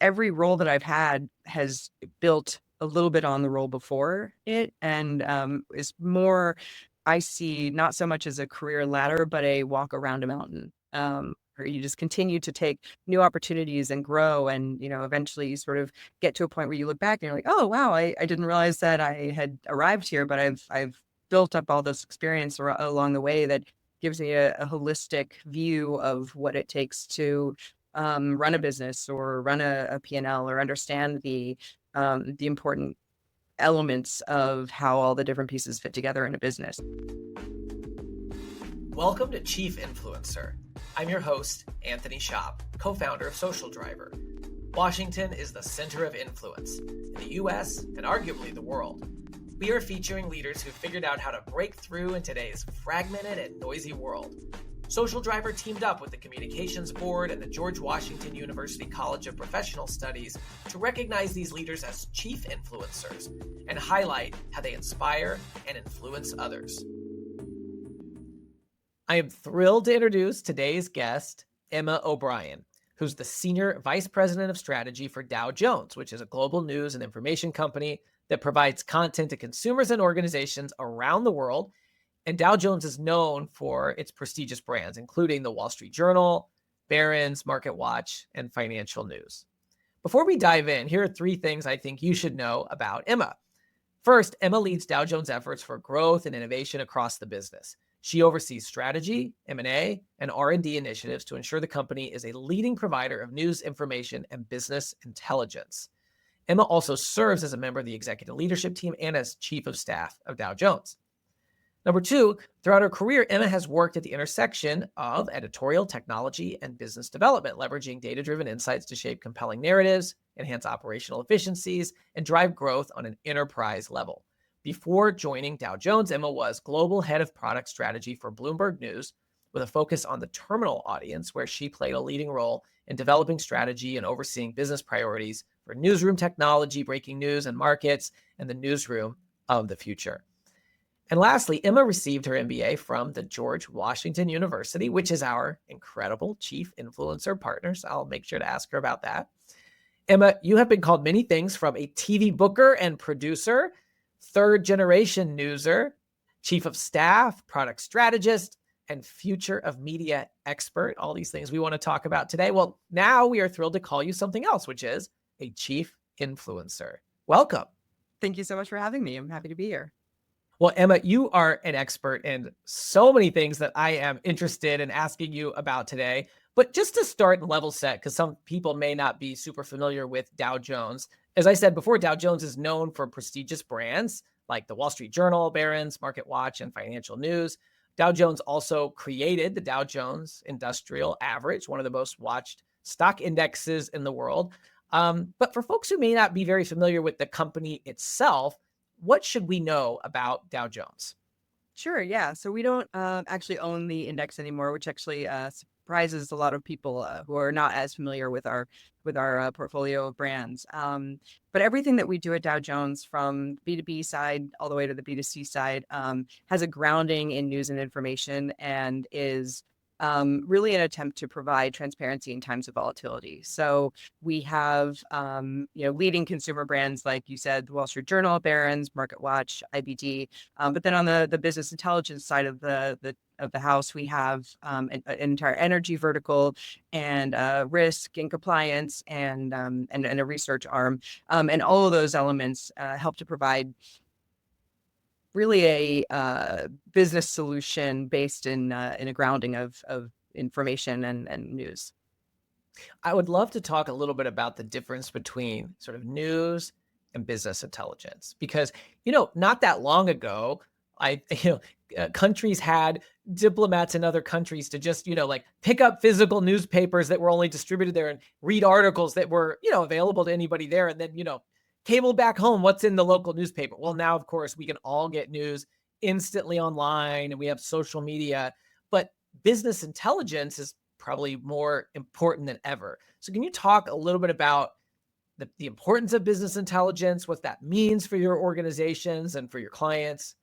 every role that I've had has built a little bit on the role before it, and is more, I see, not so much as a career ladder, but a walk around a mountain. Where you just continue to take new opportunities and grow, and eventually you sort of get to a point where you look back and you're like, oh wow, I didn't realize that I had arrived here, but I've built up all this experience along the way that gives me a holistic view of what it takes to run a business or run a P&L, or understand the important elements of how all the different pieces fit together in a business. Welcome to Chief Influencer. I'm your host, Anthony Schaap, co-founder of Social Driver. Washington is the center of influence in the US and arguably the world. We are featuring leaders who figured out how to break through in today's fragmented and noisy world. Social Driver teamed up with the Communications Board and the George Washington University College of Professional Studies to recognize these leaders as chief influencers and highlight how they inspire and influence others. I am thrilled to introduce today's guest, Emma O'Brien, who's the Senior Vice President of Strategy for Dow Jones, which is a global news and information company that provides content to consumers and organizations around the world. And Dow Jones is known for its prestigious brands, including the Wall Street Journal, Barron's, MarketWatch, and Financial News. Before we dive in, here are 3 things I think you should know about Emma. First, Emma leads Dow Jones' efforts for growth and innovation across the business. She oversees strategy, M&A, and R&D initiatives to ensure the company is a leading provider of news, information, and business intelligence. Emma also serves as a member of the executive leadership team and as chief of staff of Dow Jones. Number 2, throughout her career, Emma has worked at the intersection of editorial, technology, and business development, leveraging data-driven insights to shape compelling narratives, enhance operational efficiencies, and drive growth on an enterprise level. Before joining Dow Jones, Emma was global head of product strategy for Bloomberg News, with a focus on the terminal audience, where she played a leading role in developing strategy and overseeing business priorities for newsroom technology, breaking news and markets, and the newsroom of the future. And lastly, Emma received her MBA from the George Washington University, which is our incredible chief influencer partner. So I'll make sure to ask her about that. Emma, you have been called many things, from a TV booker and producer, third-generation newser, chief of staff, product strategist, and future of media expert. All these things we want to talk about today. Well, now we are thrilled to call you something else, which is a chief influencer. Welcome. Thank you so much for having me. I'm happy to be here. Well, Emma, you are an expert in so many things that I am interested in asking you about today. But just to start and level set, because some people may not be super familiar with Dow Jones. As I said before, Dow Jones is known for prestigious brands like the Wall Street Journal, Barron's, MarketWatch, and Financial News. Dow Jones also created the Dow Jones Industrial Average, one of the most watched stock indexes in the world. But for folks who may not be very familiar with the company itself, what should we know about Dow Jones? Sure, yeah. So we don't actually own the index anymore, which actually surprises a lot of people who are not as familiar with our portfolio of brands. But everything that we do at Dow Jones, from B2B side all the way to the B2C side, has a grounding in news and information, and is really an attempt to provide transparency in times of volatility. So we have, leading consumer brands, like you said, the Wall Street Journal, Barron's, MarketWatch, IBD. But then on the business intelligence side of the house, we have an entire energy vertical, and risk and compliance, and a research arm. And all of those elements help to provide really a business solution based in a grounding of information and news. I would love to talk a little bit about the difference between sort of news and business intelligence, because, not that long ago, countries had diplomats in other countries to just, pick up physical newspapers that were only distributed there and read articles that were, available to anybody there. And then, cable back home, what's in the local newspaper? Well, now, of course, we can all get news instantly online, and we have social media, but business intelligence is probably more important than ever. So can you talk a little bit about the importance of business intelligence, what that means for your organizations and for your clients?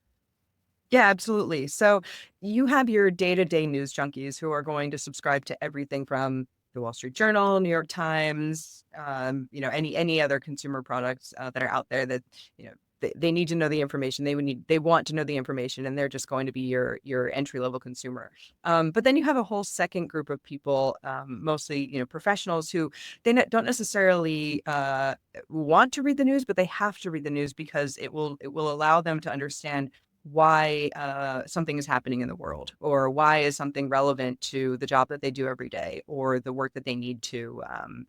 Yeah, absolutely. So you have your day-to-day news junkies who are going to subscribe to everything from the Wall Street Journal, New York Times, any other consumer products that are out there that you know they need to know the information. They want to know the information, and they're just going to be your entry level consumer. But then you have a whole second group of people, mostly professionals who don't necessarily want to read the news, but they have to read the news because it will allow them to understand why something is happening in the world, or why is something relevant to the job that they do every day, or the work that they need to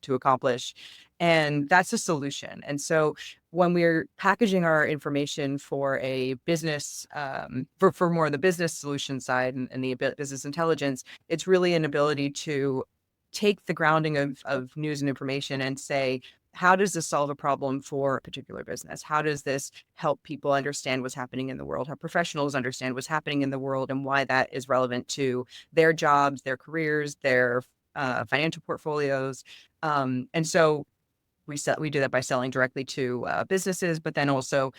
accomplish, and that's a solution. And so when we're packaging our information for a business, for more of the business solution side and the business intelligence, it's really an ability to take the grounding of news and information and say, how does this solve a problem for a particular business? How does this help people understand what's happening in the world? How professionals understand what's happening in the world and why that is relevant to their jobs, their careers, their financial portfolios. And so we do that by selling directly to businesses, but then also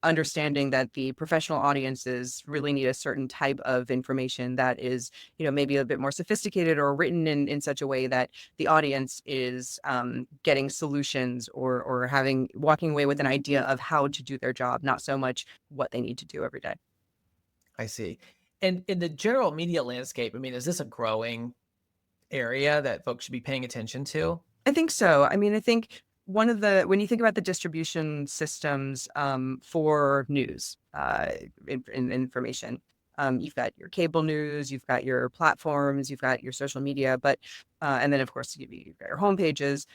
understanding that the professional audiences really need a certain type of information that is, maybe a bit more sophisticated or written in such a way that the audience is getting solutions, or walking away with an idea of how to do their job, not so much what they need to do every day. I see. And in the general media landscape, I mean, is this a growing area that folks should be paying attention to? I think so. I mean, I think when you think about the distribution systems for news, information, you've got your cable news, you've got your platforms, you've got your social media, and then of course you've got your home pages.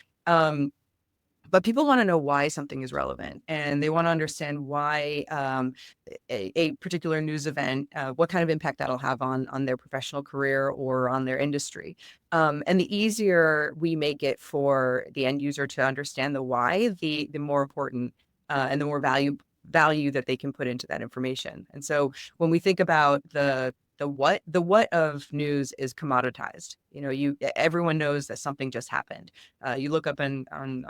But people want to know why something is relevant, and they want to understand why a particular news event, what kind of impact that'll have on their professional career or on their industry. And the easier we make it for the end user to understand the why, the more important and the more value that they can put into that information. And so when we think about the what of news is commoditized. Everyone knows that something just happened. You look up on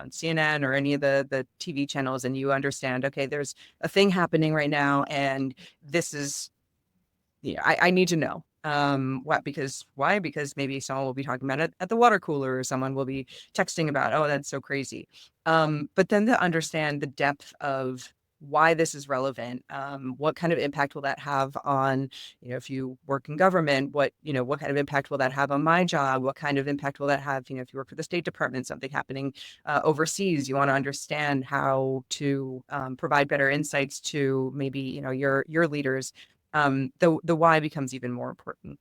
CNN or any of the TV channels, and you understand, okay, there's a thing happening right now, and this is, I need to know. Why? Because maybe someone will be talking about it at the water cooler, or someone will be texting about, oh, that's so crazy. But then to understand the depth of why this is relevant, what kind of impact will that have on, if you work in government, what kind of impact will that have on my job? What kind of impact will that have, if you work for the State Department, something happening overseas, you want to understand how to provide better insights to maybe, your leaders. The why becomes even more important.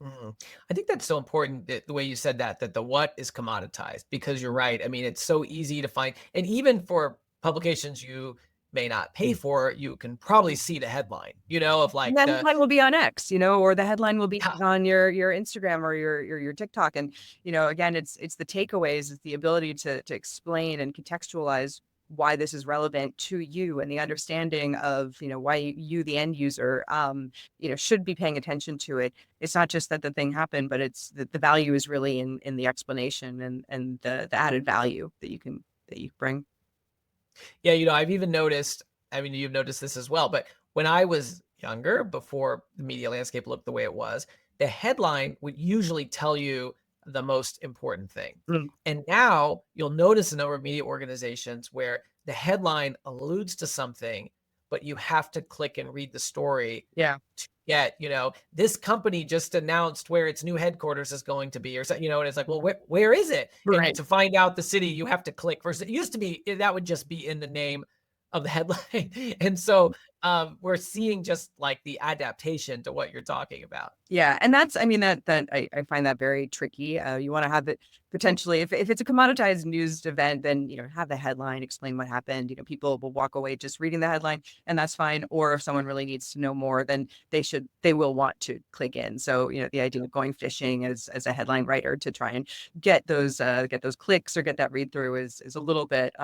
Mhm. I think that's so important that the way you said that the what is commoditized, because you're right. I mean, it's so easy to find, and even for publications you may not pay for, you can probably see the headline, of And like that the headline will be on X, or the headline will be yeah, on your Instagram or your TikTok. And, again, it's the takeaways, it's the ability to explain and contextualize why this is relevant to you, and the understanding of, why you, the end user, should be paying attention to it. It's not just that the thing happened, but it's the value is really in the explanation, and the added value that you bring. yeah, I've even noticed, I mean, you've noticed this as well, but when I was younger, before the media landscape looked the way it was, the headline would usually tell you the most important thing. Mm, And now you'll notice a number of media organizations where the headline alludes to something, but you have to click and read the story yeah. to get, this company just announced where its new headquarters is going to be, or something, and it's like, well, where is it? And Right. to find out the city, you have to click first. It used to be that would just be in the name of the headline. And so we're seeing just like the adaptation to what you're talking about. Yeah, and I mean, I find that very tricky. You want to have it potentially, if it's a commoditized news event, then, have the headline explain what happened. People will walk away just reading the headline, and that's fine. Or if someone really needs to know more, then they will want to click in. So, the idea of going fishing as a headline writer to try and get those clicks or get that read through is a little bit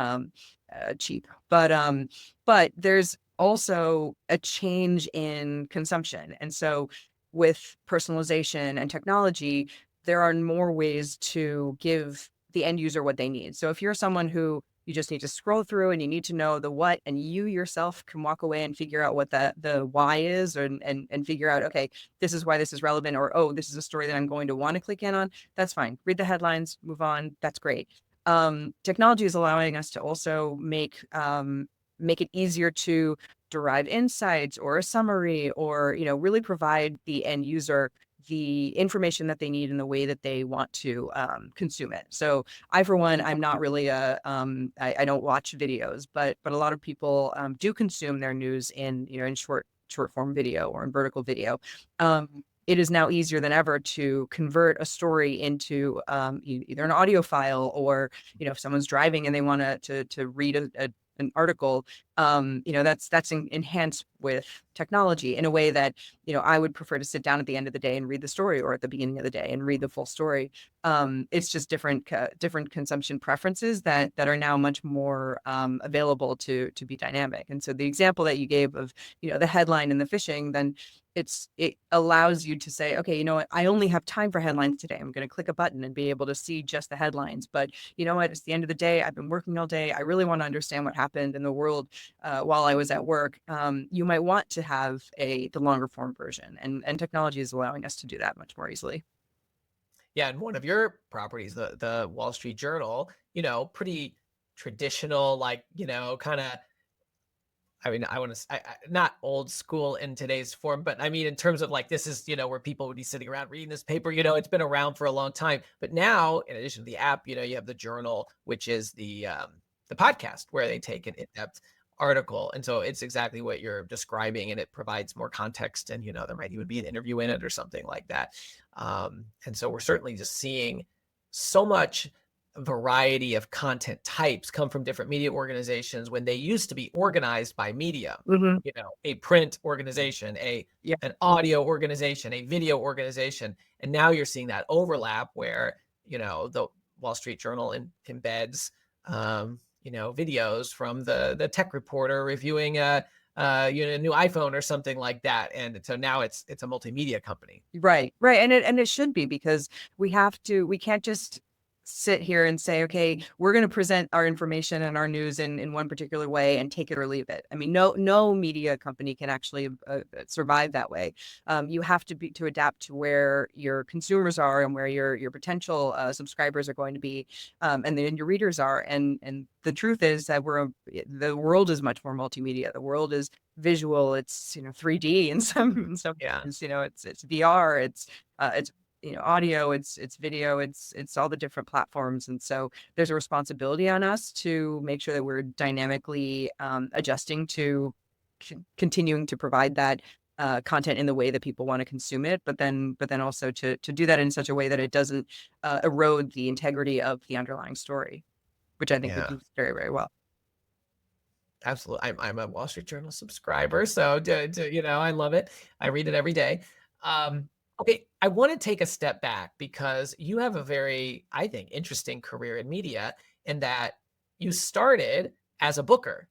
cheap. But there's also a change in consumption, and so with personalization and technology, there are more ways to give the end user what they need. So if you're someone who you just need to scroll through and you need to know the what, and you yourself can walk away and figure out what the why is, and figure out, okay, this is why this is relevant, or oh, this is a story that I'm going to want to click in on. That's fine. Read the headlines, move on. That's great. Technology is allowing us to also make it easier to derive insights or a summary, or really provide the end user the information that they need in the way that they want to consume it. So I, for one, I'm not really I don't watch videos, but a lot of people do consume their news in short form video or in vertical video. It is now easier than ever to convert a story into either an audio file, or if someone's driving and they want to read an article, that's enhanced with technology in a way that I would prefer to sit down at the end of the day and read the story, or at the beginning of the day and read the full story. It's just different consumption preferences that are now much more available to be dynamic. And so the example that you gave of the headline and the phishing, then it allows you to say, okay, you know what, I only have time for headlines today. I'm going to click a button and be able to see just the headlines. But you know what, it's the end of the day. I've been working all day. I really want to understand what happened in the world while I was at work. You might want to have the longer form version, and technology is allowing us to do that much more easily. Yeah, and one of your properties, the Wall Street Journal, pretty traditional, like, kind of, I mean, I want to, not old school in today's form, but I mean, in terms of like, this is, where people would be sitting around reading this paper, it's been around for a long time. But now, in addition to the app, you have the journal, which is the podcast where they take an in-depth article. And so it's exactly what you're describing, and it provides more context. And, there might even be an interview in it or something like that. And so we're certainly just seeing so much variety of content types come from different media organizations when they used to be organized by media. Hmm. A print organization, Yeah. an audio organization, a video organization. And now you're seeing that overlap where, the Wall Street Journal embeds videos from the tech reporter reviewing a new iPhone or something like that. And so now it's a multimedia company. Right, right, and it should be, because we can't just sit here and say, okay, we're going to present our information and our news in one particular way and take it or leave it. I mean, no media company can actually survive that way. You have to adapt to where your consumers are, and where your potential subscribers are going to be, and then your readers are. And the truth is that the world is much more multimedia. The world is visual. It's 3D in some Yeah. ways. It's VR. It's audio. It's video. It's all the different platforms. And so there's a responsibility on us to make sure that we're dynamically adjusting to continuing to provide that content in the way that people want to consume it, but then also to do that in such a way that it doesn't erode the integrity of the underlying story, which I think we Yeah. do very, very well. Absolutely. I'm a Wall Street Journal subscriber, so I love it. I read it every day. Okay, I want to take a step back because you have a very, I think, interesting career in media, in that you started as a booker,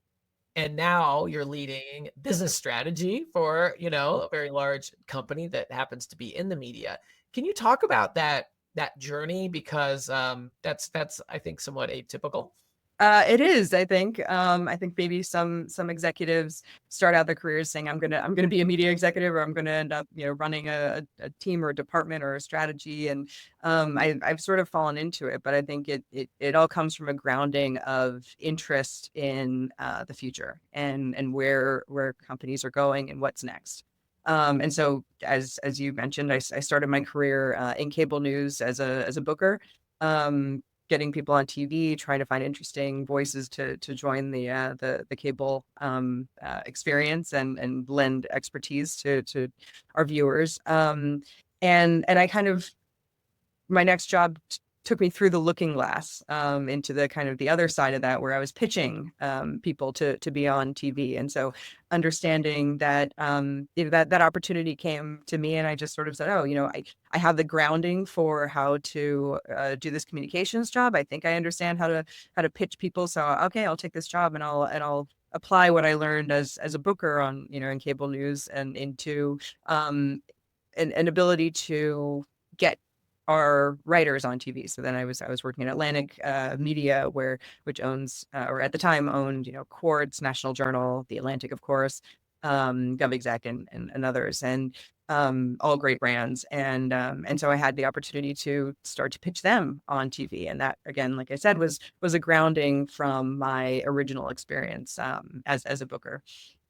and now you're leading business strategy for, a very large company that happens to be in the media. Can you talk about that journey, because that's I think somewhat atypical. It is, I think. I think maybe some executives start out their careers saying, I'm gonna be a media executive, or I'm gonna end up, running a team or a department or a strategy. And I've sort of fallen into it, but I think it all comes from a grounding of interest in the future, and where companies are going and what's next. And so, as you mentioned, I started my career in cable news as a booker. Getting people on TV, trying to find interesting voices to join the cable experience, and lend expertise to our viewers. And I kind of my next job took me through the looking glass into the kind of the other side of that, where I was pitching people to be on TV. And so understanding that that opportunity came to me, and I just sort of said, oh, I have the grounding for how to do this communications job. I think I understand how to pitch people. So okay, I'll take this job, and I'll apply what I learned as a booker on in cable news, and into an ability to get our writers on TV. So then I was working at Atlantic Media, which owns or at the time owned, Quartz, National Journal, The Atlantic, of course, GovExec, and others, and all great brands. And so I had the opportunity to start to pitch them on TV, and that, again, like I said, was a grounding from my original experience as a booker.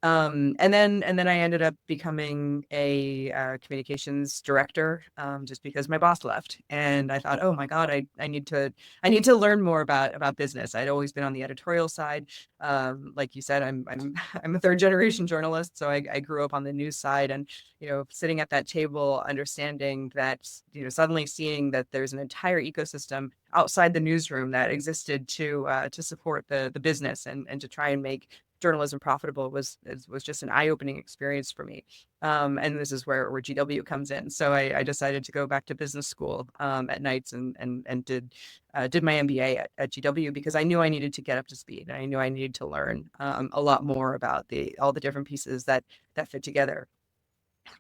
And then I ended up becoming a communications director, just because my boss left, and I thought, oh my God, I need to learn more about business. I'd always been on the editorial side. Like you said, I'm I'm a third generation journalist, so I grew up on the news side, and sitting at that table, understanding that, suddenly seeing that there's an entire ecosystem outside the newsroom that existed to support the business, and to try and make journalism profitable was just an eye-opening experience for me. And this is where GW comes in. So I decided to go back to business school at nights, and did my MBA at GW, because I knew I needed to get up to speed. And I knew I needed to learn a lot more about all the different pieces that fit together.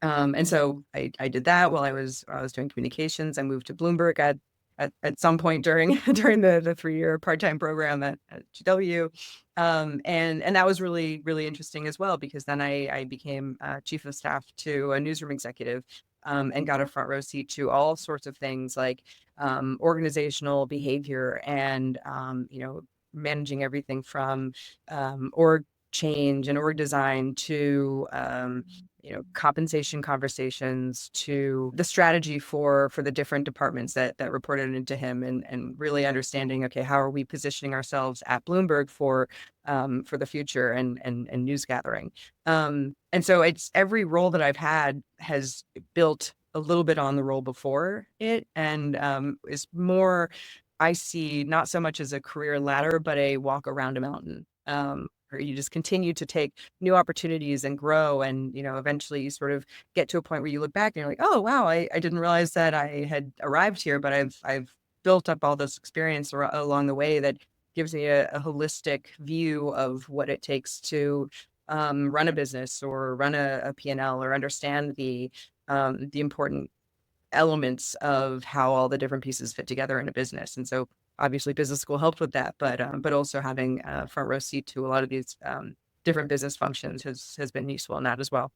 And so I did that while I was doing communications. I moved to Bloomberg at some point during during the 3-year part-time program at GW. And that was really, really interesting as well, because then I became chief of staff to a newsroom executive, and got a front row seat to all sorts of things like organizational behavior, and managing everything from org change and org design to compensation conversations, to the strategy for the different departments that reported into him, and really understanding, okay, how are we positioning ourselves at Bloomberg for the future, and news gathering. And so it's every role that I've had has built a little bit on the role before it, and is more, I see, not so much as a career ladder, but a walk around a mountain. Where you just continue to take new opportunities and grow, and eventually you sort of get to a point where you look back and you're like, oh wow, I didn't realize that I had arrived here, but I've built up all this experience along the way that gives me a holistic view of what it takes to run a business, or run a P&L, or understand the important elements of how all the different pieces fit together in a business. And so obviously business school helped with that, but also having a front row seat to a lot of these different business functions has been useful in that as well.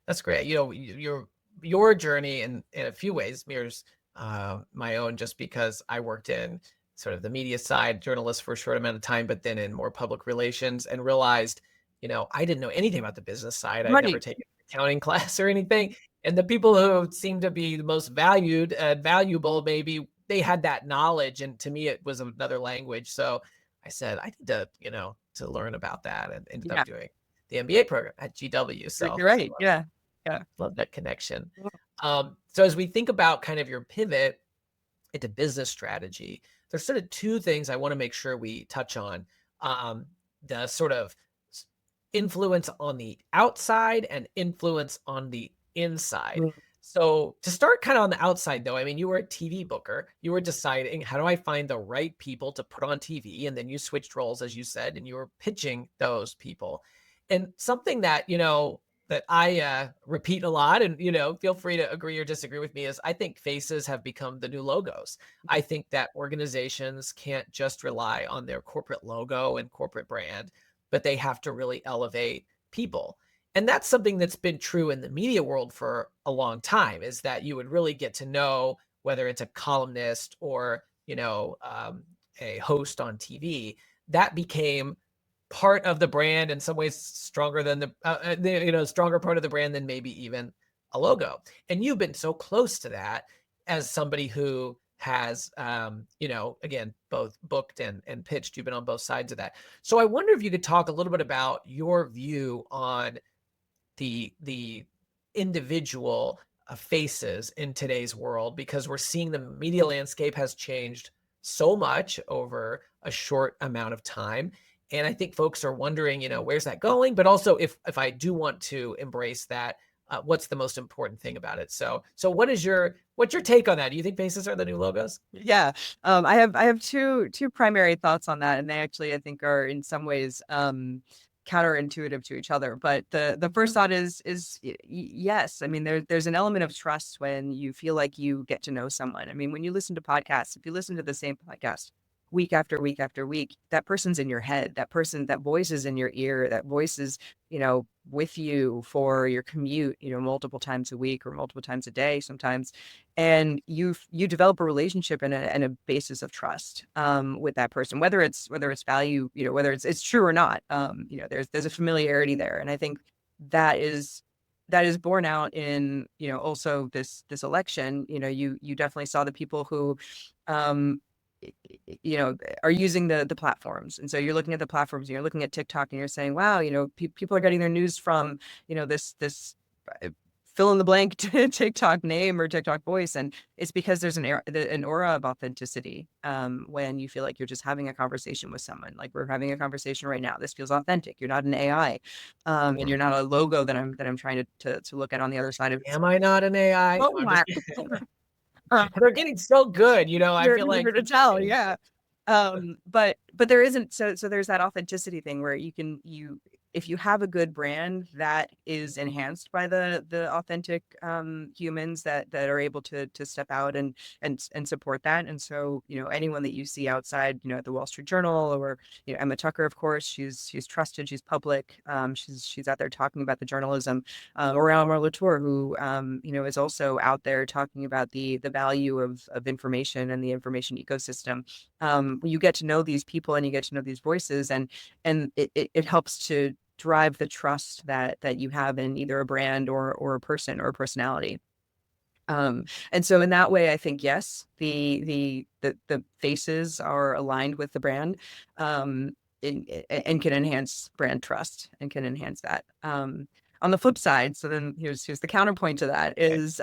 That's great. Your journey in a few ways mirrors my own, just because I worked in sort of the media side, journalist for a short amount of time, but then in more public relations, and realized, I didn't know anything about the business side. I'd never Right. taken an accounting class or anything. And the people who seemed to be the most valued and valuable, maybe they had that knowledge. And to me, it was another language. So I said, I need to learn about that, and ended Yeah. up doing the MBA program at GW. You're So right. Yeah. Yeah. love that connection. So as we think about kind of your pivot into business strategy, there's sort of two things I want to make sure we touch on. Um, the sort of influence on the outside and influence on the inside. Mm. So to start kind of on the outside, though, I mean, you were a TV booker. You were deciding, how do I find the right people to put on TV? And then you switched roles, as you said, and you were pitching those people. And something that I repeat a lot, and feel free to agree or disagree with me, is I think faces have become the new logos. I think that organizations can't just rely on their corporate logo and corporate brand, but they have to really elevate people. And that's something that's been true in the media world for a long time, is that you would really get to know whether it's a columnist or, a host on TV. That became part of the brand, in some ways stronger than stronger part of the brand than maybe even a logo. And you've been so close to that, as somebody who has, again, both booked and pitched. You've been on both sides of that. So I wonder if you could talk a little bit about your view on the individual faces in today's world, because we're seeing the media landscape has changed so much over a short amount of time. And I think folks are wondering, where's that going? But also, if I do want to embrace that, what's the most important thing about it? So what's your take on that? Do you think faces are the new logos? Yeah. I have two primary thoughts on that, and they actually, I think, are in some ways counterintuitive to each other. But the first thought is yes. I mean, there's an element of trust when you feel like you get to know someone. I mean, when you listen to podcasts, if you listen to the same podcast week after week after week, that person's in your head. That voice is in your ear. That voice is, with you for your commute, multiple times a week or multiple times a day sometimes. And you develop a relationship and a basis of trust with that person, whether it's value, whether it's true or not. There's a familiarity there. And I think that is that is borne out in, also this election. You definitely saw the people who um are using the platforms. And so you're looking at the platforms, and you're looking at TikTok, and you're saying, wow, people are getting their news from, this uh, fill in the blank TikTok name or TikTok voice. And it's because there's an aura of authenticity when you feel like you're just having a conversation with someone. Like we're having a conversation right now. This feels authentic. You're not an AI, and you're not a logo that I'm trying to look at on the other side of. Am I not an AI? Oh No, I'm my. just kidding. They're getting so good, I You're feel like eager to tell, yeah. But there isn't, so there's that authenticity thing where if you have a good brand that is enhanced by the authentic humans that are able to step out and support that. And so, anyone that you see outside, at the Wall Street Journal, or Emma Tucker, of course, she's trusted, she's public, she's out there talking about the journalism, or Almar Latour, who is also out there talking about the value of information and the information ecosystem. You get to know these people and you get to know these voices, and it helps to drive the trust that you have in either a brand or a person or a personality. And so in that way, I think, yes, the faces are aligned with the brand, and can enhance brand trust and can enhance that. On the flip side, so then here's the counterpoint to that okay. is,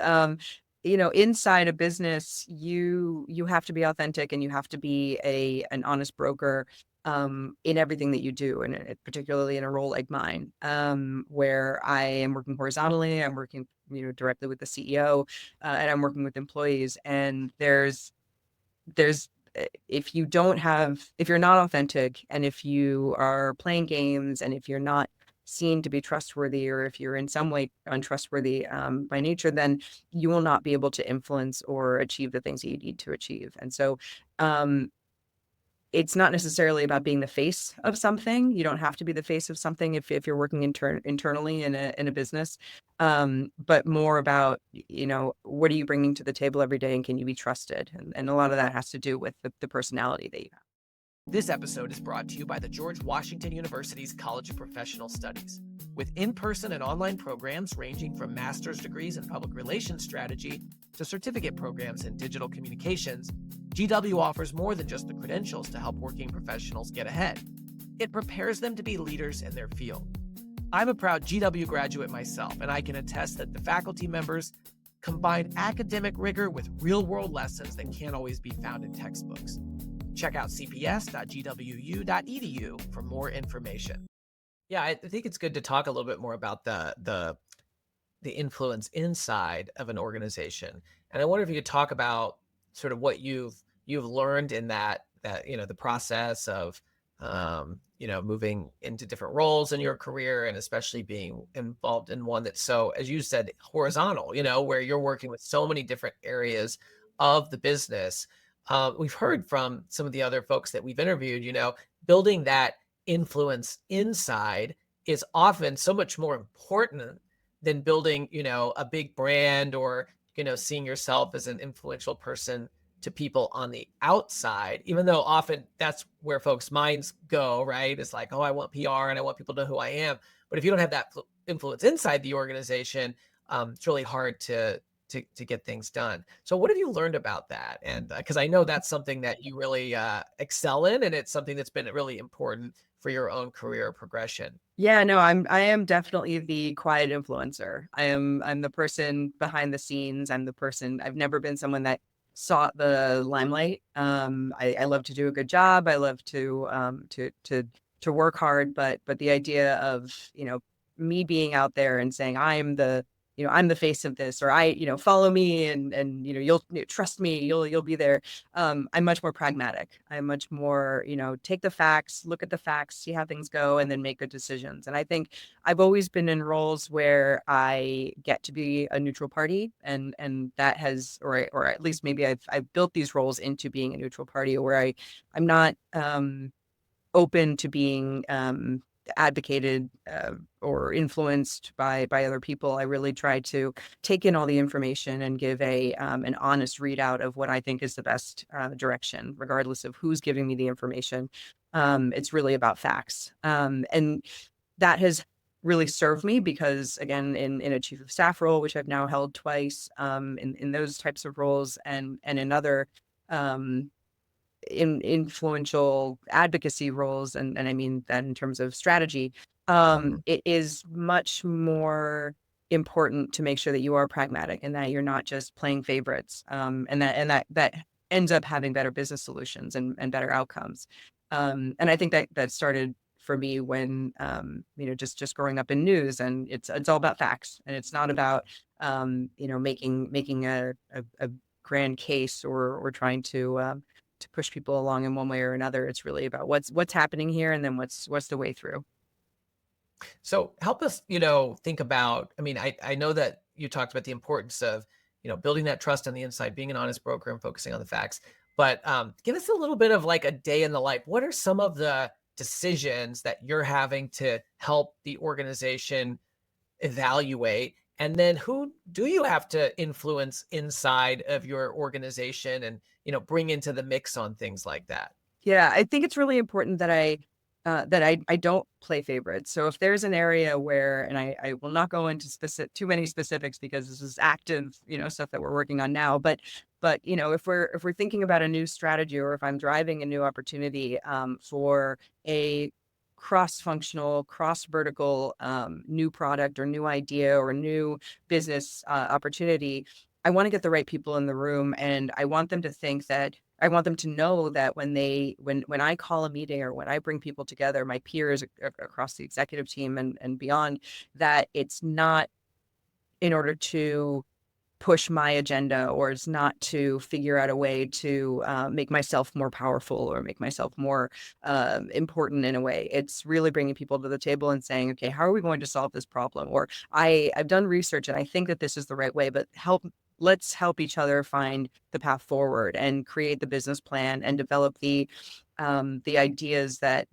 inside a business, you have to be authentic, and you have to be an honest broker in everything that you do, and particularly in a role like mine, where I am working horizontally. I'm working, directly with the CEO, and I'm working with employees. And there's if you're not authentic, and if you are playing games, and if you're not seen to be trustworthy, or if you're in some way untrustworthy by nature, then you will not be able to influence or achieve the things that you need to achieve. And so um, it's not necessarily about being the face of something. You don't have to be the face of something if you're working internally in a business, but more about, what are you bringing to the table every day, and can you be trusted? And a lot of that has to do with the personality that you have. This episode is brought to you by the George Washington University's College of Professional Studies. With in-person and online programs ranging from master's degrees in public relations strategy to certificate programs in digital communications, GW offers more than just the credentials to help working professionals get ahead. It prepares them to be leaders in their field. I'm a proud GW graduate myself, and I can attest that the faculty members combine academic rigor with real-world lessons that can't always be found in textbooks. Check out cps.gwu.edu for more information. Yeah, I think it's good to talk a little bit more about the influence inside of an organization. And I wonder if you could talk about sort of what you've learned in that the process of moving into different roles in your career, and especially being involved in one that's so, as you said, horizontal, where you're working with so many different areas of the business. We've heard from some of the other folks that we've interviewed, building that influence inside is often so much more important than building, a big brand, or, seeing yourself as an influential person to people on the outside, even though often that's where folks' minds go, right? It's like, oh, I want PR and I want people to know who I am. But if you don't have that influence inside the organization, it's really hard to get things done. So what have you learned about that? And because I know that's something that you really excel in, and it's something that's been really important for your own career progression. Yeah, no, I am definitely the quiet influencer. I'm the person behind the scenes. I've never been someone that sought the limelight. I love to do a good job. I love to work hard, but the idea of, me being out there and saying I'm I'm the face of this, or follow me, and you'll trust me, you'll be there. I'm much more pragmatic. I'm much more, take the facts, look at the facts, see how things go, and then make good decisions. And I think I've always been in roles where I get to be a neutral party, and that has, or at least maybe I've built these roles into being a neutral party, where I'm not open to being advocated or influenced by other people. I really try to take in all the information and give a an honest readout of what I think is the best direction, regardless of who's giving me the information. It's really about facts, and that has really served me because, again, in a chief of staff role, which I've now held twice, in those types of roles, and in other um, in influential advocacy roles, and I mean that in terms of strategy, Mhm. it is much more important to make sure that you are pragmatic and that you're not just playing favorites, and that ends up having better business solutions and better outcomes. And I think that started for me when just growing up in news, and it's all about facts, and it's not about making a grand case, or trying to push people along in one way or another. It's really about what's happening here, and then what's the way through. So help us, think about, I mean, I know that you talked about the importance of, building that trust on the inside, being an honest broker and focusing on the facts. But give us a little bit of like a day in the life. What are some of the decisions that you're having to help the organization evaluate? And then who do you have to influence inside of your organization and, bring into the mix on things like that? Yeah, I think it's really important that I don't play favorites. So if there's an area where, and I will not go into too many specifics because this is active, stuff that we're working on now. But if we're thinking about a new strategy, or if I'm driving a new opportunity for a cross-functional, cross-vertical new product or new idea or new business opportunity, I want to get the right people in the room, and I want them to think that I want them to know that when I call a meeting, or when I bring people together, my peers across the executive team and beyond, that it's not in order to push my agenda, or it's not to figure out a way to make myself more powerful, or make myself more important in a way. It's really bringing people to the table and saying, okay, how are we going to solve this problem? Or I've done research and I think that this is the right way, but let's help each other find the path forward and create the business plan and develop the ideas that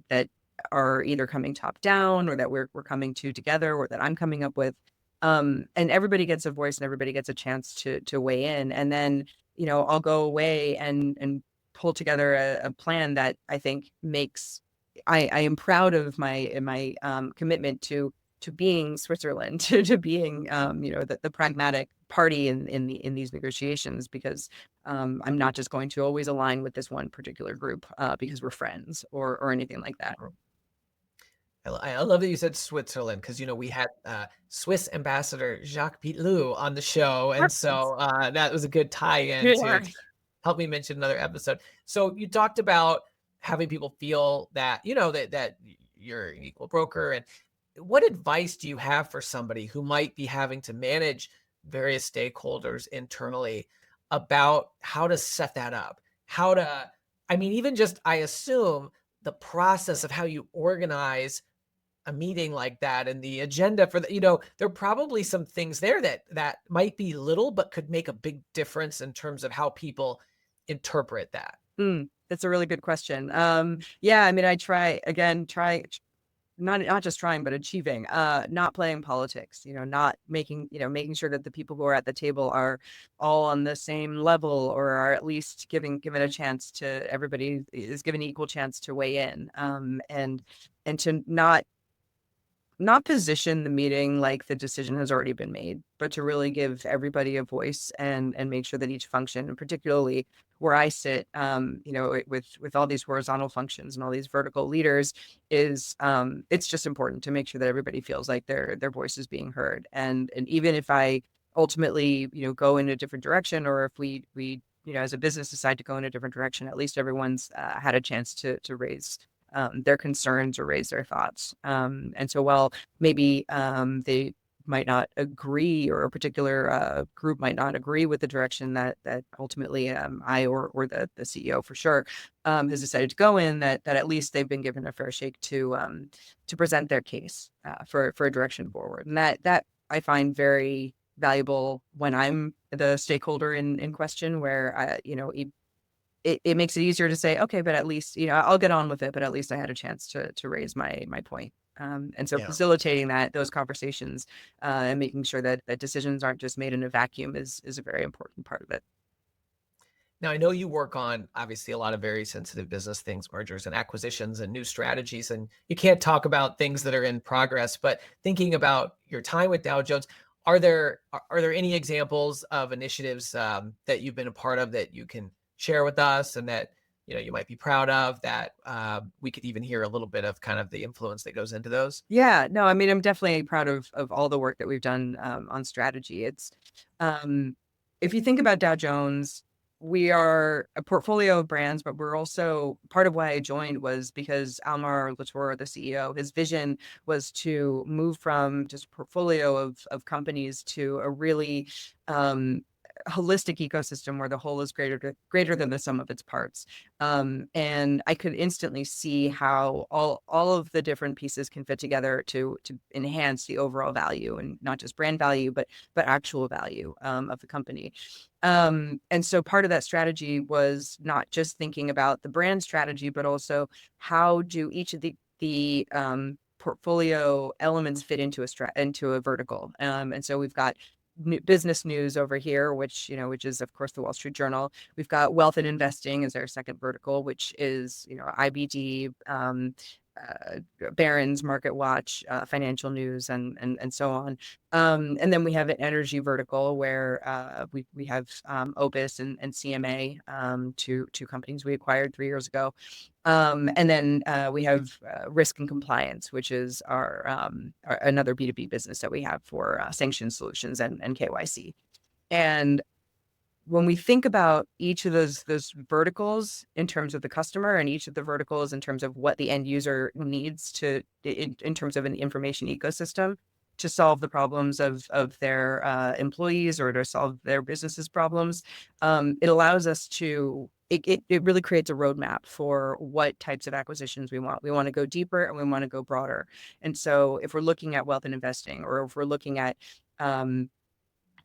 are either coming top down, or that we're coming to together, or that I'm coming up with. And everybody gets a voice, and everybody gets a chance to weigh in. And then, I'll go away and pull together a plan that I think makes, I am proud of my commitment to being Switzerland, to being, the pragmatic party in these negotiations, because I'm not just going to always align with this one particular group because we're friends, or anything like that. I love that you said Switzerland because, we had Swiss ambassador Jacques Pitlou on the show. And Perfect. so that was a good tie in Yeah. to help me mention another episode. So you talked about having people feel that, that you're an equal broker. And what advice do you have for somebody who might be having to manage various stakeholders internally about how to set that up? How to, I mean, even just, I assume the process of how you organize a meeting like that and the agenda for the, there are probably some things there that might be little but could make a big difference in terms of how people interpret that. That's a really good question. Yeah, I mean, I not just trying, but achieving, not playing politics, not making sure that the people who are at the table are all on the same level, or are at least given a chance to, everybody is given equal chance to weigh in, and to not position the meeting like the decision has already been made, but to really give everybody a voice, and make sure that each function, and particularly where I sit, with all these horizontal functions and all these vertical leaders, is it's just important to make sure that everybody feels like their voice is being heard. And even if I ultimately, go in a different direction, or if we as a business decide to go in a different direction, at least everyone's had a chance to raise their concerns or raise their thoughts. And so while maybe might not agree, or a particular group might not agree with the direction that ultimately I or the CEO for sure has decided to go in, that at least they've been given a fair shake to present their case for a direction forward. And that I find very valuable when I'm the stakeholder in question, where it makes it easier to say, okay, but at least, I'll get on with it, but at least I had a chance to raise my point. And so Yeah. facilitating those conversations and making sure that decisions aren't just made in a vacuum is a very important part of it. Now, I know you work on obviously a lot of very sensitive business things, mergers and acquisitions and new strategies, and you can't talk about things that are in progress. But thinking about your time with Dow Jones, are there any examples of initiatives that you've been a part of that you can share with us, and that you might be proud of, that we could even hear a little bit of kind of the influence that goes into those? Yeah, no, I mean, I'm definitely proud of all the work that we've done on strategy. Um, if you think about Dow Jones, we are a portfolio of brands, but we're also, part of why I joined was because Almar Latour, the CEO, his vision was to move from just a portfolio of companies to a really um, holistic ecosystem where the whole is greater than the sum of its parts. And I could instantly see how all of the different pieces can fit together to enhance the overall value, and not just brand value, but actual value of the company. And so part of that strategy was not just thinking about the brand strategy, but also how do each of the portfolio elements fit into a vertical. And so we've got business news over here, which is of course the Wall Street Journal. We've got wealth and investing as our second vertical, which is IBD, uh, Barron's, Market Watch, financial news, and so on. And then we have an energy vertical where we have Opus and CMA, two companies we acquired 3 years ago. And then we have risk and compliance, which is our another B2B business that we have for sanction solutions and KYC. And when we think about each of those verticals in terms of the customer, and each of the verticals in terms of what the end user needs in terms of an information ecosystem to solve the problems of their employees, or to solve their businesses problems, it allows us to it really creates a roadmap for what types of acquisitions we want. We want to go deeper and we want to go broader. And so if we're looking at wealth and investing, or if we're looking at um,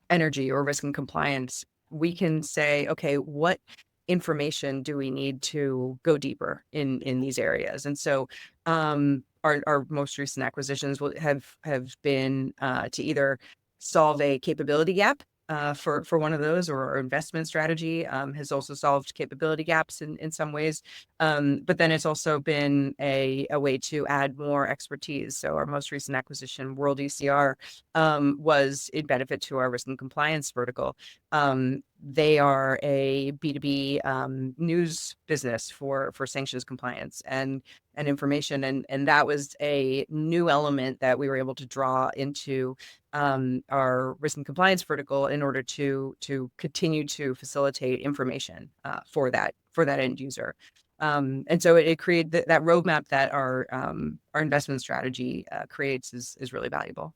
energy or risk and compliance, we can say, okay, what information do we need to go deeper in these areas? And so our most recent acquisitions will have been to either solve a capability gap for one of those, or our investment strategy has also solved capability gaps in some ways. But then it's also been a way to add more expertise. So our most recent acquisition, World ECR, was in benefit to our risk and compliance vertical. They are a B2B news business for sanctions compliance and information. And that was a new element that we were able to draw into our risk and compliance vertical in order to continue to facilitate information for that end user. And so it created that roadmap that our investment strategy creates is really valuable.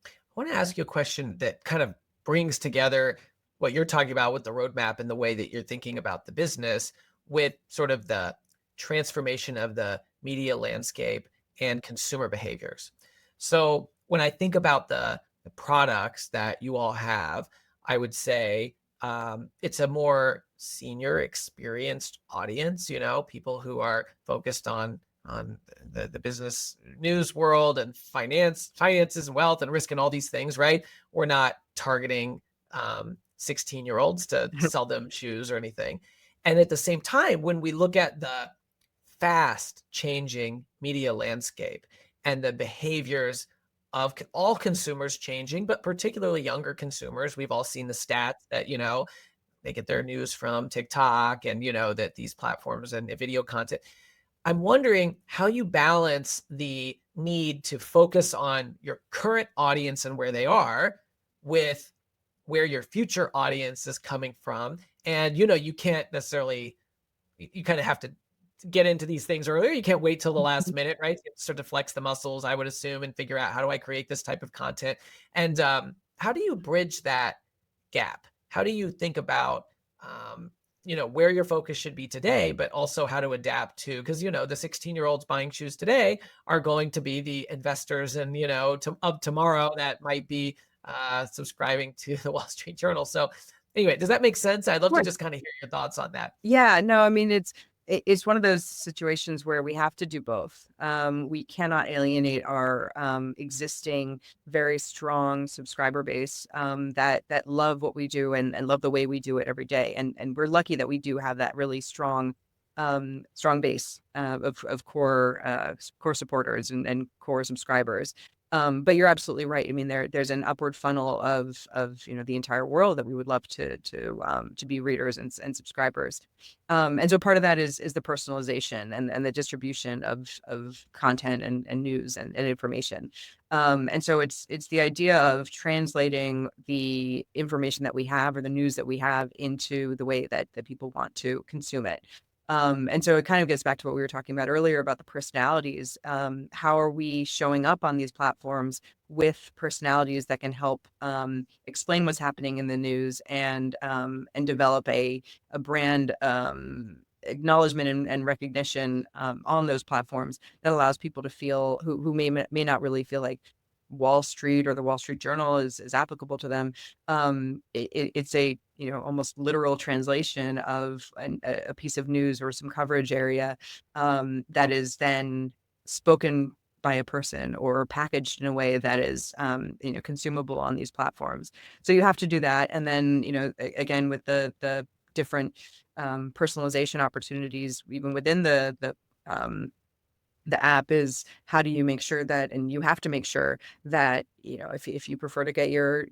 I want to ask you a question that kind of brings together what you're talking about with the roadmap and the way that you're thinking about the business, with sort of the transformation of the media landscape and consumer behaviors. So when I think about the products that you all have, I would say it's a more senior, experienced audience. People who are focused on the business news world and finances and wealth and risk and all these things, right? We're not targeting 16-year-olds to sell them shoes or anything. And at the same time, when we look at the fast changing media landscape and the behaviors of all consumers changing, but particularly younger consumers, we've all seen the stats that, they get their news from TikTok, and, that these platforms and video content. I'm wondering how you balance the need to focus on your current audience and where they are, with where your future audience is coming from. And, you can't necessarily, you kind of have to get into these things earlier. You can't wait till the last minute, right? You have to start to flex the muscles, I would assume, and figure out how do I create this type of content. And how do you bridge that gap? How do you think about where your focus should be today, but also how to adapt to, because the 16-year-olds buying shoes today are going to be the investors and of tomorrow that might be subscribing to the Wall Street Journal. So anyway, does that make sense? I'd love to just kind of hear your thoughts on that. Yeah, no, I mean, it's one of those situations where we have to do both. We cannot alienate our existing very strong subscriber base that love what we do and love the way we do it every day. And we're lucky that we do have that really strong base of core supporters and core subscribers. But you're absolutely right. I mean, there's an upward funnel of the entire world that we would love to be readers and subscribers. And so part of that is the personalization and the distribution of content and news and information. And so it's the idea of translating the information that we have or the news that we have into the way that people want to consume it. And so it kind of gets back to what we were talking about earlier about the personalities. How are we showing up on these platforms with personalities that can help explain what's happening in the news and develop a brand acknowledgement and recognition on those platforms that allows people to feel who may not really feel like Wall Street or the Wall Street Journal is applicable to them. It's a almost literal translation of a piece of news or some coverage area that is then spoken by a person or packaged in a way that is consumable on these platforms. So you have to do that, and then again with the different personalization opportunities even within the app is how do you make sure that, and you have to make sure that, if you prefer to get your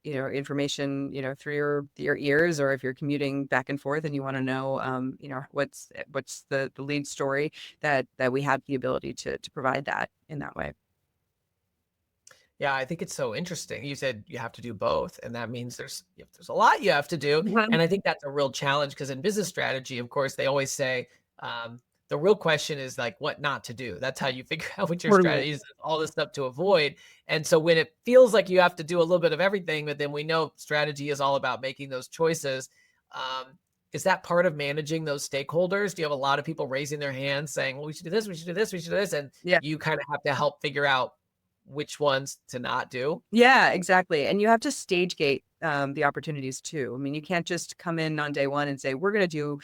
information, through your ears, or if you're commuting back and forth and you want to know, what's the lead story, that we have the ability to provide that in that way. Yeah, I think it's so interesting. You said you have to do both, and that means there's a lot you have to do, Mhm. and I think that's a real challenge because in business strategy, of course, they always say the real question is like what not to do. That's how you figure out what your Totally. strategy is, all this stuff to avoid. And so when it feels like you have to do a little bit of everything, but then we know strategy is all about making those choices. Is that part of managing those stakeholders? Do you have a lot of people raising their hands saying, "Well, we should do this, we should do this, we should do this," and Yeah. you kind of have to help figure out which ones to not do? Yeah, exactly. And you have to stage gate the opportunities too. I mean, you can't just come in on day one and say, we're going to do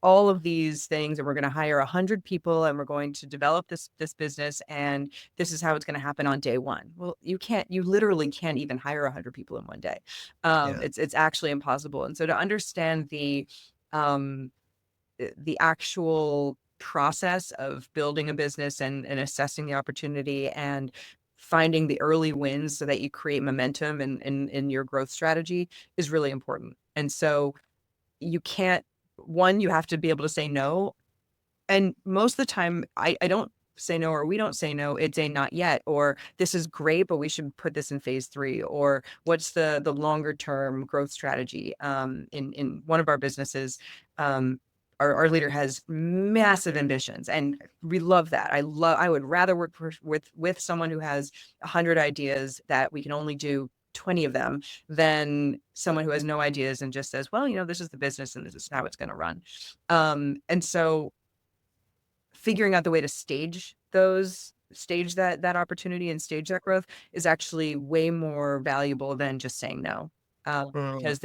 all of these things and we're going to hire 100 people and we're going to develop this business and this is how it's going to happen on day one. Well, you literally can't even hire 100 people in one day. Yeah. It's actually impossible. And so to understand um, the actual process of building a business and assessing the opportunity and finding the early wins so that you create momentum in your growth strategy is really important. And so you can't, one, you have to be able to say no. And most of the time, I don't say no, or we don't say no. It's a not yet, or this is great, but we should put this in phase three, or what's the longer term growth strategy? In one of our businesses, our leader has massive ambitions, and we love that. I would rather work with someone who has 100 ideas that we can only do 20 of them than someone who has no ideas and just says, well, this is the business and this is how it's going to run. And so figuring out the way to stage that opportunity and stage that growth is actually way more valuable than just saying no. Mm, Because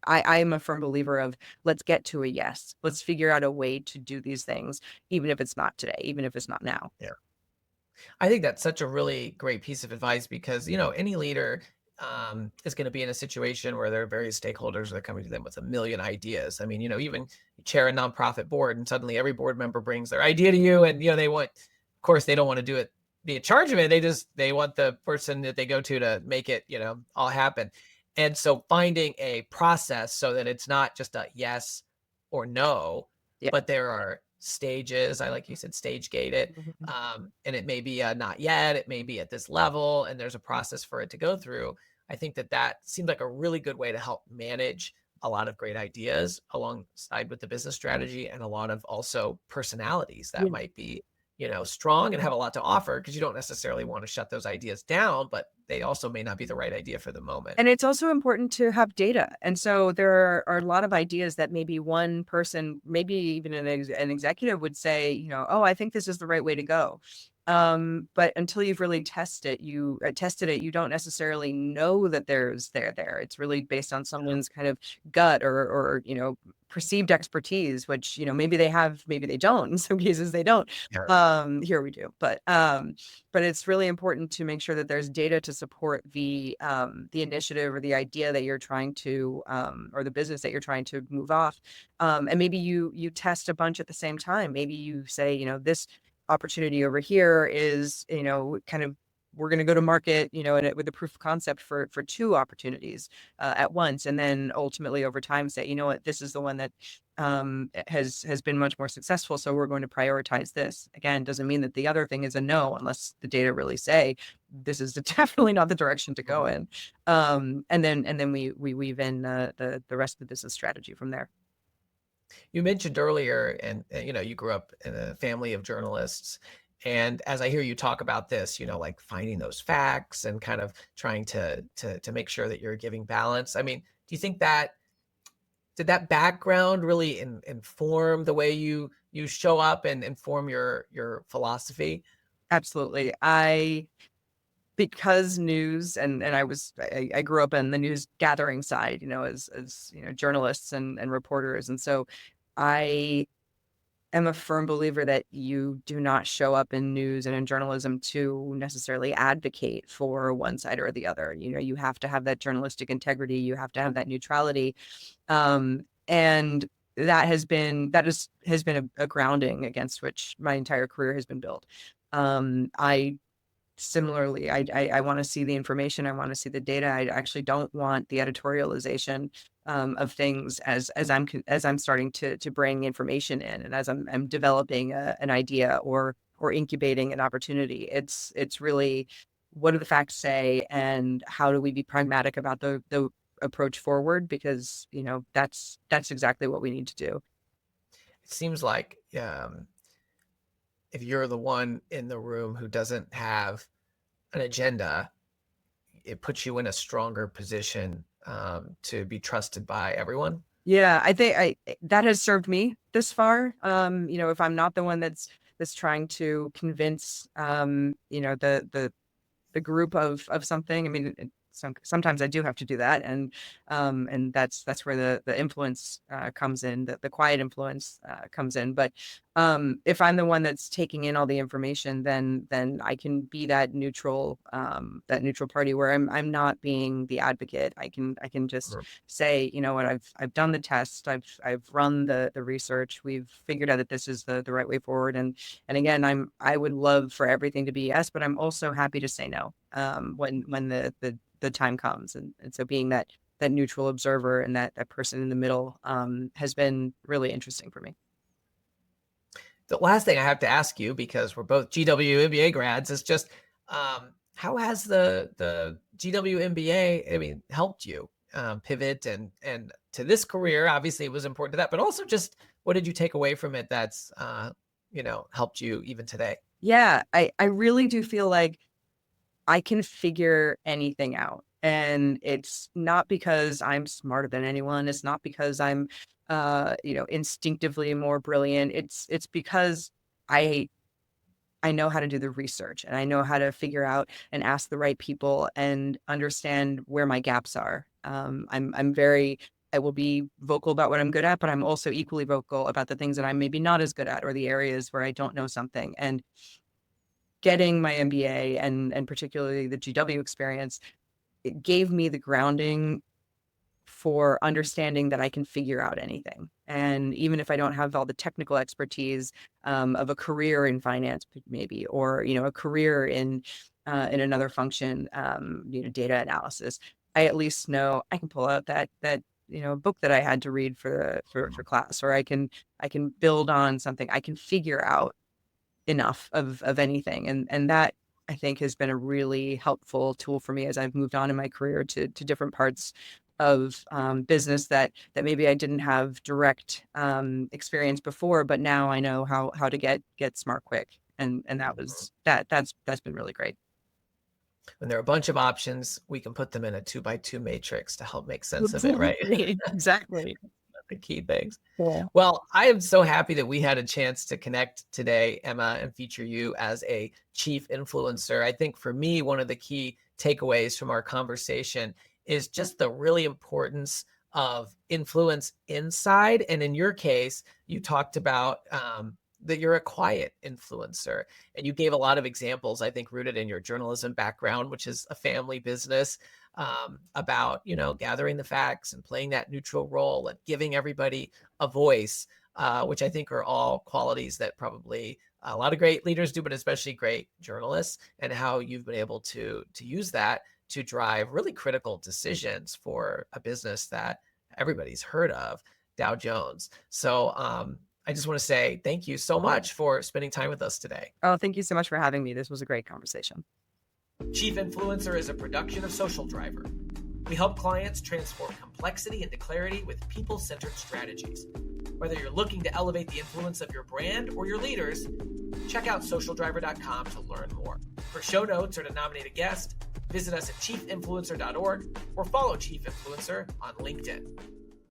I am a firm believer of let's get to a yes. Let's figure out a way to do these things, even if it's not today, even if it's not now. yeah. I think that's such a really great piece of advice because, any leader is going to be in a situation where there are various stakeholders that are coming to them with a million ideas. I mean, even you chair a nonprofit board and suddenly every board member brings their idea to you and, they want, of course, they don't want to do it, be in charge of it. They want the person that they go to make it, all happen. And so finding a process so that it's not just a yes or no, Yeah. but there are stages. I like you said, stage gate it. And it may be not yet, it may be at this level, and there's a process for it to go through. I think that seems like a really good way to help manage a lot of great ideas alongside with the business strategy, and a lot of also personalities that might be, strong and have a lot to offer, because you don't necessarily want to shut those ideas down, but they also may not be the right idea for the moment. And it's also important to have data. And so there are a lot of ideas that maybe one person, maybe even an executive would say, oh, I think this is the right way to go. But until you've really tested it, you don't necessarily know that they're there. It's really based on someone's kind of gut or perceived expertise, which, maybe they have, maybe they don't. In some cases they don't. Yeah. Here we do. But it's really important to make sure that there's data to support the initiative or the idea that you're trying to or the business that you're trying to move off. And maybe you test a bunch at the same time. Maybe you say, this opportunity over here is, kind of, we're going to go to market, with a proof of concept for two opportunities at once, and then ultimately over time say, what, this is the one that has been much more successful, so we're going to prioritize this. Again, doesn't mean that the other thing is a no, unless the data really say this is definitely not the direction to go Mhm. in. And then we weave in the rest of the business strategy from there. You mentioned earlier, and you grew up in a family of journalists. And as I hear you talk about this, like finding those facts and kind of trying to make sure that you're giving balance. I mean, do you think that did that background really inform the way you show up and inform your philosophy? Absolutely. Because news and I grew up in the news gathering side, as journalists and reporters. And so I am a firm believer that you do not show up in news and in journalism to necessarily advocate for one side or the other. You have to have that journalistic integrity, you have to have that neutrality. And that has been a grounding against which my entire career has been built. I Similarly, I want to see the information. I want to see the data. I actually don't want the editorialization of things as I'm starting to bring information in, and as I'm developing an idea or incubating an opportunity. It's really, what do the facts say, and how do we be pragmatic about the approach forward? Because that's exactly what we need to do. It seems like if you're the one in the room who doesn't have an agenda, it puts you in a stronger position to be trusted by everyone. Yeah, I think that has served me this far. If I'm not the one that's trying to convince, the group of something. I mean, sometimes I do have to do that, and that's where the influence comes in, the quiet influence comes in. But if I'm the one that's taking in all the information, then I can be that neutral party where I'm not being the advocate. I can just Or say, what, I've done the test, I've run the research, we've figured out that this is the right way forward. And again, I would love for everything to be yes, but I'm also happy to say no when the time comes. And so being that neutral observer and that person in the middle has been really interesting for me. the last thing I have to ask you, because we're both GW MBA grads, is just how has the GW MBA, I mean, helped you pivot and to this career? Obviously, it was important to that, but also just what did you take away from it that's helped you even today? Yeah, I really do feel like I can figure anything out. And it's not because I'm smarter than anyone. It's not because I'm instinctively more brilliant. It's because I I know how to do the research, and I know how to figure out and ask the right people and understand where my gaps are. I will be vocal about what I'm good at, but I'm also equally vocal about the things that I'm maybe not as good at, or the areas where I don't know something. And getting my MBA and particularly the GW experience, it gave me the grounding for understanding that I can figure out anything. And even if I don't have all the technical expertise of a career in finance, maybe, or a career in another function, data analysis, I at least know I can pull out that book that I had to read for class, or I can build on something. I can figure out enough of anything, and that, I think, has been a really helpful tool for me as I've moved on in my career to different parts of business that maybe I didn't have direct experience before, but now I know how to get smart quick, and that's been really great. When there are a bunch of options, we can put them in a 2 by 2 matrix to help make sense of it, right? Exactly. Exactly. The key things. Yeah. Well, I am so happy that we had a chance to connect today, Emma, and feature you as a chief influencer. I think for me, one of the key takeaways from our conversation is just the really importance of influence inside. And in your case, you talked about that you're a quiet influencer. And you gave a lot of examples, I think, rooted in your journalism background, which is a family business, about, gathering the facts and playing that neutral role and giving everybody a voice, which I think are all qualities that probably a lot of great leaders do, but especially great journalists, and how you've been able to use that to drive really critical decisions for a business that everybody's heard of, Dow Jones. So I just want to say thank you so much for spending time with us today. Oh, thank you so much for having me. This was a great conversation. Chief Influencer is a production of Social Driver. We help clients transform complexity into clarity with people-centered strategies. Whether you're looking to elevate the influence of your brand or your leaders, check out socialdriver.com to learn more. For show notes or to nominate a guest, visit us at chiefinfluencer.org or follow Chief Influencer on LinkedIn.